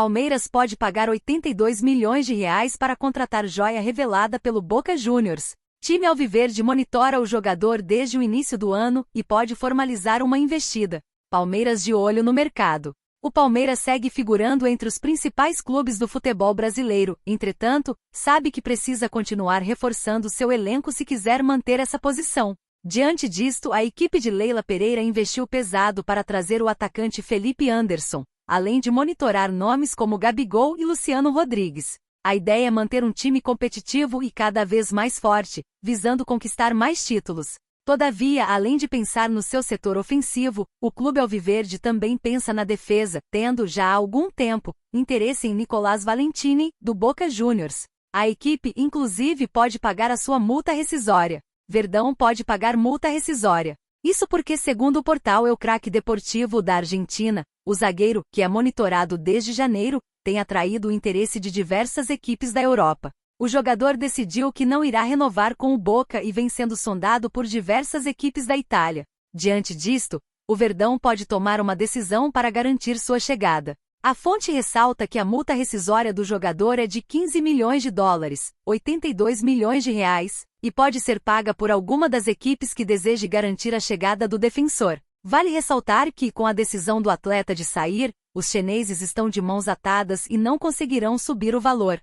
Palmeiras pode pagar 82 milhões de reais para contratar joia revelada pelo Boca Juniors. Time alviverde monitora o jogador desde o início do ano e pode formalizar uma investida. Palmeiras de olho no mercado. O Palmeiras segue figurando entre os principais clubes do futebol brasileiro, entretanto, sabe que precisa continuar reforçando seu elenco se quiser manter essa posição. Diante disto, a equipe de Leila Pereira investiu pesado para trazer o atacante Felipe Anderson, além de monitorar nomes como Gabigol e Luciano Rodrigues. A ideia é manter um time competitivo e cada vez mais forte, visando conquistar mais títulos. Todavia, além de pensar no seu setor ofensivo, o clube alviverde também pensa na defesa, tendo já há algum tempo interesse em Nicolás Valentini, do Boca Juniors. A equipe, inclusive, pode pagar a sua multa rescisória. Verdão pode pagar multa rescisória. Isso porque, segundo o portal El Craque Deportivo da Argentina, o zagueiro, que é monitorado desde janeiro, tem atraído o interesse de diversas equipes da Europa. O jogador decidiu que não irá renovar com o Boca e vem sendo sondado por diversas equipes da Itália. Diante disto, o Verdão pode tomar uma decisão para garantir sua chegada. A fonte ressalta que a multa rescisória do jogador é de 15 milhões de dólares, 82 milhões de reais, e pode ser paga por alguma das equipes que deseje garantir a chegada do defensor. Vale ressaltar que, com a decisão do atleta de sair, os chineses estão de mãos atadas e não conseguirão subir o valor.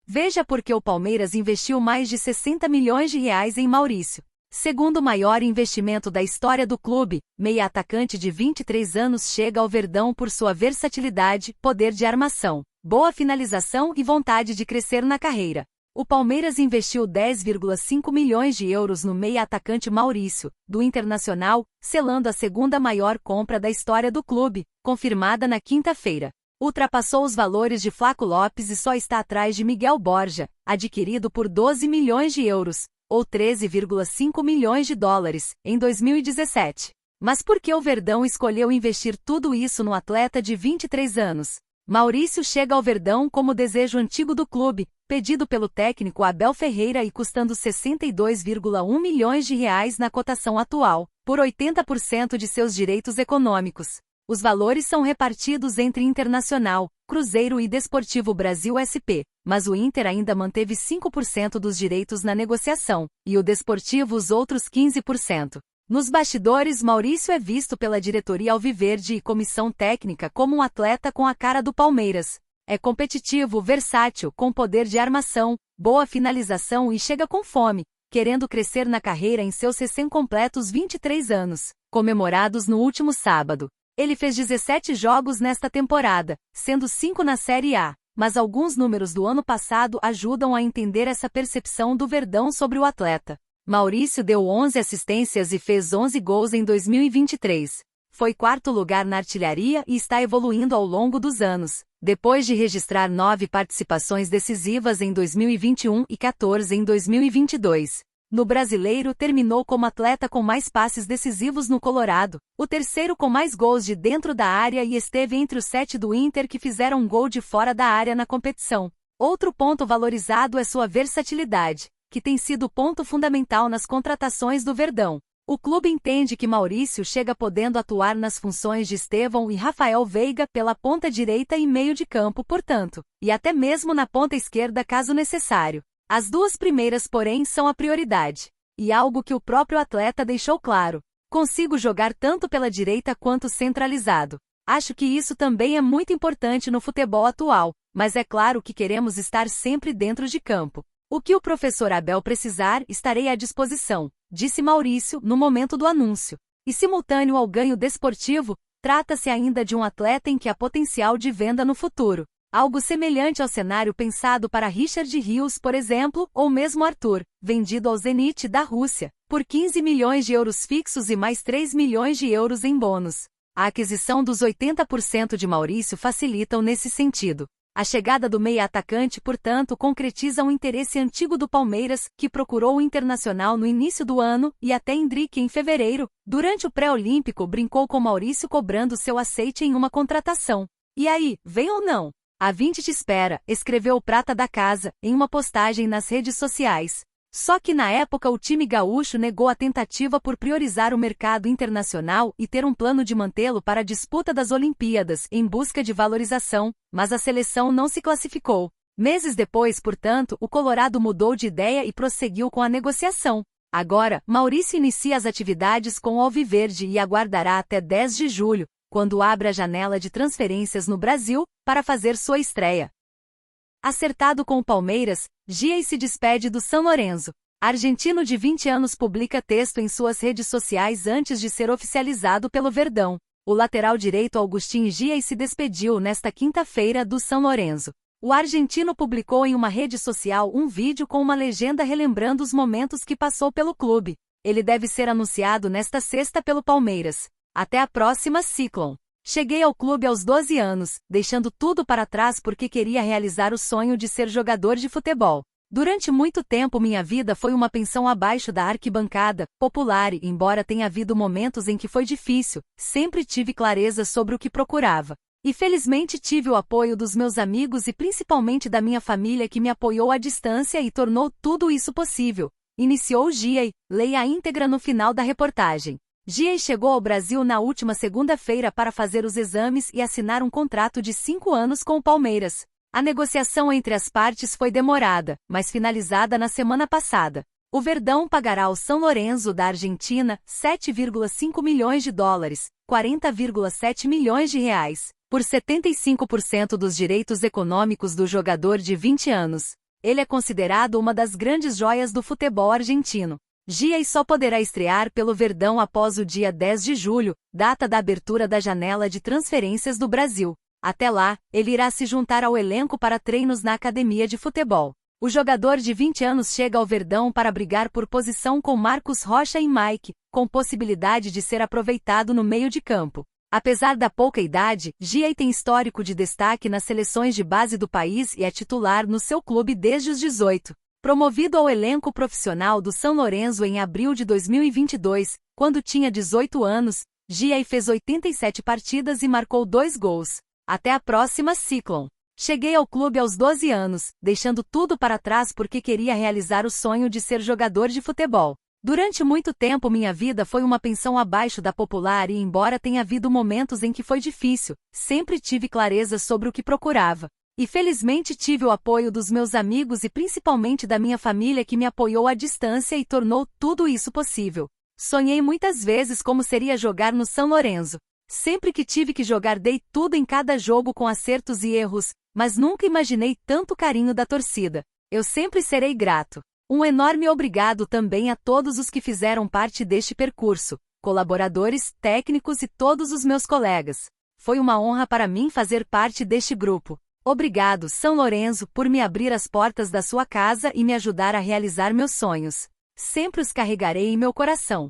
Veja por que o Palmeiras investiu mais de 60 milhões de reais em Maurício. Segundo o maior investimento da história do clube, meia-atacante de 23 anos chega ao Verdão por sua versatilidade, poder de armação, boa finalização e vontade de crescer na carreira. O Palmeiras investiu 10,5 milhões de euros no meia-atacante Maurício, do Internacional, selando a segunda maior compra da história do clube, confirmada na quinta-feira. Ultrapassou os valores de Flaco Lopes e só está atrás de Miguel Borja, adquirido por 12 milhões de euros, ou 13,5 milhões de dólares, em 2017. Mas por que o Verdão escolheu investir tudo isso no atleta de 23 anos? Maurício chega ao Verdão como desejo antigo do clube, pedido pelo técnico Abel Ferreira e custando 62,1 milhões de reais na cotação atual, por 80% de seus direitos econômicos. Os valores são repartidos entre Internacional, Cruzeiro e Desportivo Brasil SP, mas o Inter ainda manteve 5% dos direitos na negociação, e o Desportivo os outros 15%. Nos bastidores, Maurício é visto pela diretoria alviverde e comissão técnica como um atleta com a cara do Palmeiras. É competitivo, versátil, com poder de armação, boa finalização e chega com fome, querendo crescer na carreira em seus recém-completos 23 anos, comemorados no último sábado. Ele fez 17 jogos nesta temporada, sendo 5 na Série A, mas alguns números do ano passado ajudam a entender essa percepção do Verdão sobre o atleta. Maurício deu 11 assistências e fez 11 gols em 2023. Foi quarto lugar na artilharia e está evoluindo ao longo dos anos, depois de registrar 9 participações decisivas em 2021 e 14 em 2022. No Brasileiro, terminou como atleta com mais passes decisivos no Colorado, o terceiro com mais gols de dentro da área e esteve entre os 7 do Inter que fizeram um gol de fora da área na competição. Outro ponto valorizado é sua versatilidade, que tem sido ponto fundamental nas contratações do Verdão. O clube entende que Maurício chega podendo atuar nas funções de Estevão e Rafael Veiga pela ponta direita e meio de campo, portanto, e até mesmo na ponta esquerda caso necessário. As duas primeiras, porém, são a prioridade. E algo que o próprio atleta deixou claro. Consigo jogar tanto pela direita quanto centralizado. Acho que isso também é muito importante no futebol atual, mas é claro que queremos estar sempre dentro de campo. O que o professor Abel precisar, estarei à disposição, disse Maurício no momento do anúncio. E simultâneo ao ganho desportivo, trata-se ainda de um atleta em que há potencial de venda no futuro. Algo semelhante ao cenário pensado para Richard Rios, por exemplo, ou mesmo Arthur, vendido ao Zenit da Rússia, por 15 milhões de euros fixos e mais 3 milhões de euros em bônus. A aquisição dos 80% de Maurício facilitam nesse sentido. A chegada do meia-atacante, portanto, concretiza um interesse antigo do Palmeiras, que procurou o Internacional no início do ano, e até Endrique em fevereiro. Durante o pré-olímpico brincou com Maurício cobrando seu aceite em uma contratação. E aí, vem ou não? A 20 te espera, escreveu o prata da casa, em uma postagem nas redes sociais. Só que na época o time gaúcho negou a tentativa por priorizar o mercado internacional e ter um plano de mantê-lo para a disputa das Olimpíadas, em busca de valorização, mas a seleção não se classificou. Meses depois, portanto, o Colorado mudou de ideia e prosseguiu com a negociação. Agora, Maurício inicia as atividades com o Alviverde e aguardará até 10 de julho, quando abre a janela de transferências no Brasil, para fazer sua estreia. Acertado com o Palmeiras, Giai se despede do São Lourenço. Argentino de 20 anos publica texto em suas redes sociais antes de ser oficializado pelo Verdão. O lateral direito Agustín Giai se despediu nesta quinta-feira do São Lourenço. O argentino publicou em uma rede social um vídeo com uma legenda relembrando os momentos que passou pelo clube. Ele deve ser anunciado nesta sexta pelo Palmeiras. Até a próxima, Ciclone. Cheguei ao clube aos 12 anos, deixando tudo para trás porque queria realizar o sonho de ser jogador de futebol. Durante muito tempo minha vida foi uma pensão abaixo da arquibancada, popular e, embora tenha havido momentos em que foi difícil, sempre tive clareza sobre o que procurava. E felizmente tive o apoio dos meus amigos e principalmente da minha família que me apoiou à distância e tornou tudo isso possível. Iniciou Giai, leia a íntegra no final da reportagem. Giai chegou ao Brasil na última segunda-feira para fazer os exames e assinar um contrato de 5 anos com o Palmeiras. A negociação entre as partes foi demorada, mas finalizada na semana passada. O Verdão pagará ao São Lourenço da Argentina $7,5 milhões, 40,7 milhões de reais, por 75% dos direitos econômicos do jogador de 20 anos. Ele é considerado uma das grandes joias do futebol argentino. Giai só poderá estrear pelo Verdão após o dia 10 de julho, data da abertura da janela de transferências do Brasil. Até lá, ele irá se juntar ao elenco para treinos na academia de futebol. O jogador de 20 anos chega ao Verdão para brigar por posição com Marcos Rocha e Mike, com possibilidade de ser aproveitado no meio de campo. Apesar da pouca idade, Giai tem histórico de destaque nas seleções de base do país e é titular no seu clube desde os 18. Promovido ao elenco profissional do São Lourenço em abril de 2022, quando tinha 18 anos, Giai fez 87 partidas e marcou 2 gols. Até a próxima, Ciclone. Cheguei ao clube aos 12 anos, deixando tudo para trás porque queria realizar o sonho de ser jogador de futebol. Durante muito tempo minha vida foi uma pensão abaixo da popular e embora tenha havido momentos em que foi difícil, sempre tive clareza sobre o que procurava. E felizmente tive o apoio dos meus amigos e principalmente da minha família que me apoiou à distância e tornou tudo isso possível. Sonhei muitas vezes como seria jogar no São Lourenço. Sempre que tive que jogar dei tudo em cada jogo com acertos e erros, mas nunca imaginei tanto carinho da torcida. Eu sempre serei grato. Um enorme obrigado também a todos os que fizeram parte deste percurso, colaboradores, técnicos e todos os meus colegas. Foi uma honra para mim fazer parte deste grupo. Obrigado, São Lourenço, por me abrir as portas da sua casa e me ajudar a realizar meus sonhos. Sempre os carregarei em meu coração.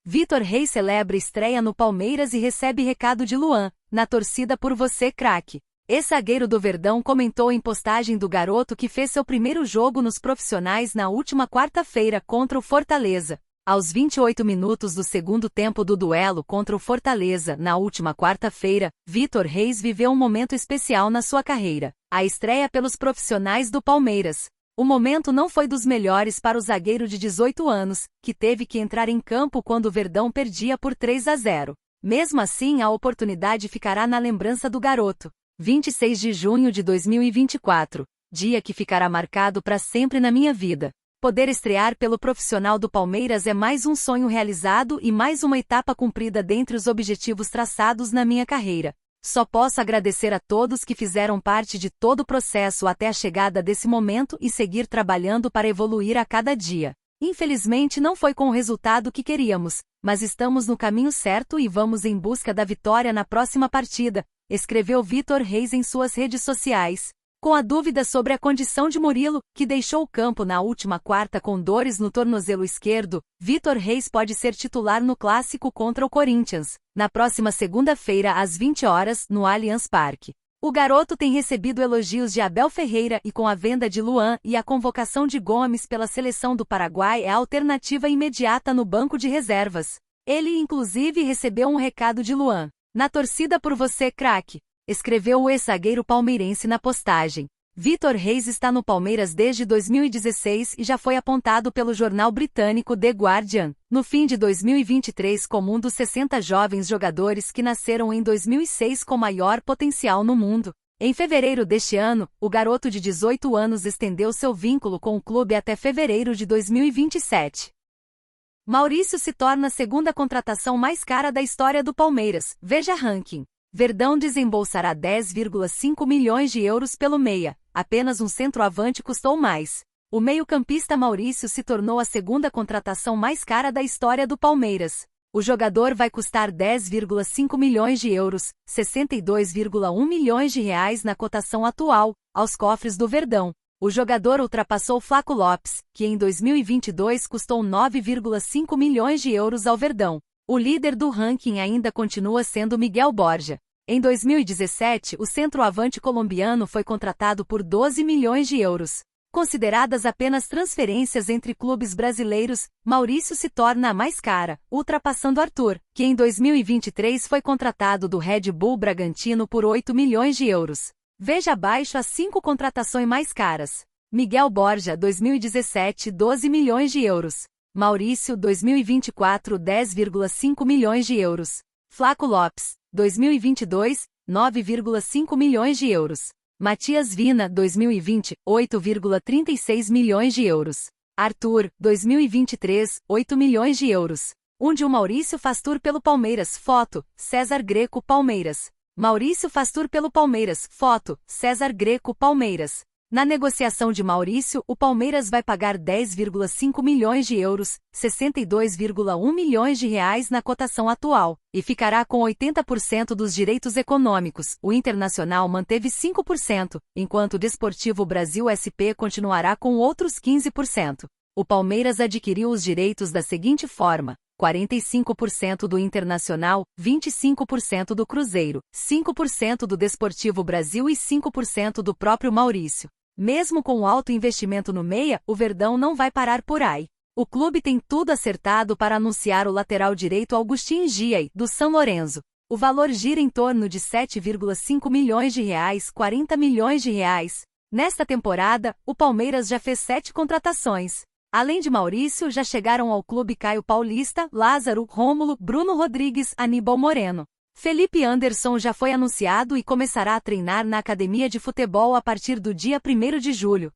Vitor Reis celebra estreia no Palmeiras e recebe recado de Luan, na torcida por você, craque. Ex-zagueiro do Verdão comentou em postagem do garoto que fez seu primeiro jogo nos profissionais na última quarta-feira contra o Fortaleza. Aos 28 minutos do segundo tempo do duelo contra o Fortaleza, na última quarta-feira, Vitor Reis viveu um momento especial na sua carreira, a estreia pelos profissionais do Palmeiras. O momento não foi dos melhores para o zagueiro de 18 anos, que teve que entrar em campo quando o Verdão perdia por 3-0. Mesmo assim, a oportunidade ficará na lembrança do garoto. 26 de junho de 2024, dia que ficará marcado para sempre na minha vida. Poder estrear pelo profissional do Palmeiras é mais um sonho realizado e mais uma etapa cumprida dentre os objetivos traçados na minha carreira. Só posso agradecer a todos que fizeram parte de todo o processo até a chegada desse momento e seguir trabalhando para evoluir a cada dia. Infelizmente não foi com o resultado que queríamos, mas estamos no caminho certo e vamos em busca da vitória na próxima partida, escreveu Vitor Reis em suas redes sociais. Com a dúvida sobre a condição de Murilo, que deixou o campo na última quarta com dores no tornozelo esquerdo, Vitor Reis pode ser titular no clássico contra o Corinthians, na próxima segunda-feira às 20 horas, no Allianz Parque. O garoto tem recebido elogios de Abel Ferreira e com a venda de Luan e a convocação de Gomes pela seleção do Paraguai é a alternativa imediata no banco de reservas. Ele inclusive recebeu um recado de Luan. Na torcida por você, craque, escreveu o ex-zagueiro palmeirense na postagem. Vitor Reis está no Palmeiras desde 2016 e já foi apontado pelo jornal britânico The Guardian, no fim de 2023, como um dos 60 jovens jogadores que nasceram em 2006 com maior potencial no mundo. Em fevereiro deste ano, o garoto de 18 anos estendeu seu vínculo com o clube até fevereiro de 2027. Maurício se torna a segunda contratação mais cara da história do Palmeiras. Veja ranking. Verdão desembolsará 10,5 milhões de euros pelo meia. Apenas um centroavante custou mais. O meio-campista Maurício se tornou a segunda contratação mais cara da história do Palmeiras. O jogador vai custar 10,5 milhões de euros, 62,1 milhões de reais na cotação atual, aos cofres do Verdão. O jogador ultrapassou Flaco Lopes, que em 2022 custou 9,5 milhões de euros ao Verdão. O líder do ranking ainda continua sendo Miguel Borja. Em 2017, o centroavante colombiano foi contratado por 12 milhões de euros. Consideradas apenas transferências entre clubes brasileiros, Maurício se torna a mais cara, ultrapassando Arthur, que em 2023 foi contratado do Red Bull Bragantino por 8 milhões de euros. Veja abaixo as 5 contratações mais caras. Miguel Borja, 2017, 12 milhões de euros. Maurício, 2024, 10,5 milhões de euros. Flaco Lopes, 2022, 9,5 milhões de euros. Matias Vina, 2020, 8,36 milhões de euros. Arthur, 2023, 8 milhões de euros. Onde o Maurício faz tour pelo Palmeiras. Foto, César Greco Palmeiras. Maurício faz tour pelo Palmeiras. Foto, César Greco Palmeiras. Na negociação de Maurício, o Palmeiras vai pagar 10,5 milhões de euros, 62,1 milhões de reais na cotação atual, e ficará com 80% dos direitos econômicos. O Internacional manteve 5%, enquanto o Desportivo Brasil SP continuará com outros 15%. O Palmeiras adquiriu os direitos da seguinte forma: 45% do Internacional, 25% do Cruzeiro, 5% do Desportivo Brasil e 5% do próprio Maurício. Mesmo com o alto investimento no meia, o Verdão não vai parar por aí. O clube tem tudo acertado para anunciar o lateral direito Agustín Giai, do São Lourenço. O valor gira em torno de 7,5 milhões de reais, 40 milhões de reais. Nesta temporada, o Palmeiras já fez 7 contratações. Além de Maurício, já chegaram ao clube Caio Paulista, Lázaro, Rômulo, Bruno Rodrigues, Aníbal Moreno. Felipe Anderson já foi anunciado e começará a treinar na academia de futebol a partir do dia 1º de julho.